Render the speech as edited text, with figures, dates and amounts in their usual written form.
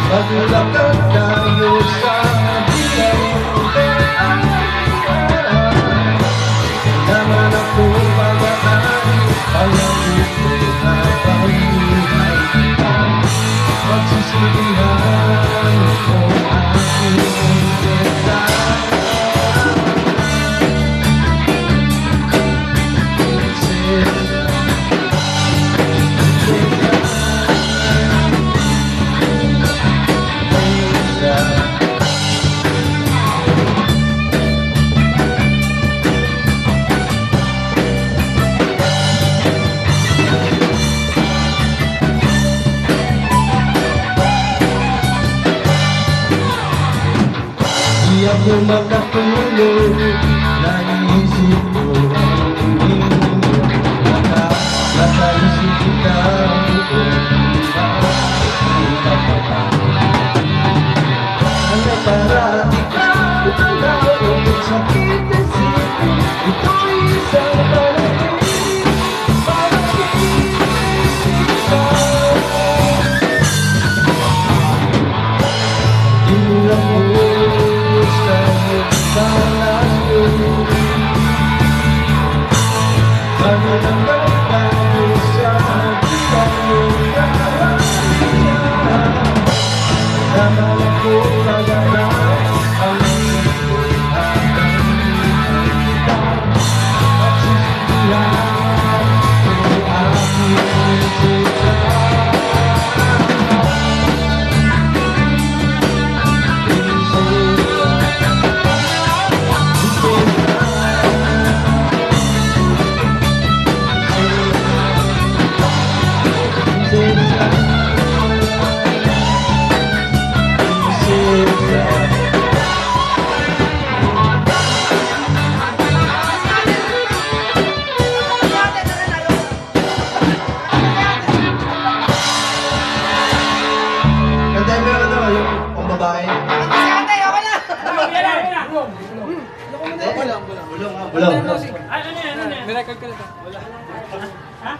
Maglakad tayo sa bilang naman ako magaan ang gusto na panghihay kita. Magsisilihan ko aking kita. Di ako makatulog, naiisip ko ang iyong nakaisip kita ano para ikaw ang sakit na sipin. Ito'y isang panaginip, Bulong. Ay, ano yan? May record ka na to. Ha?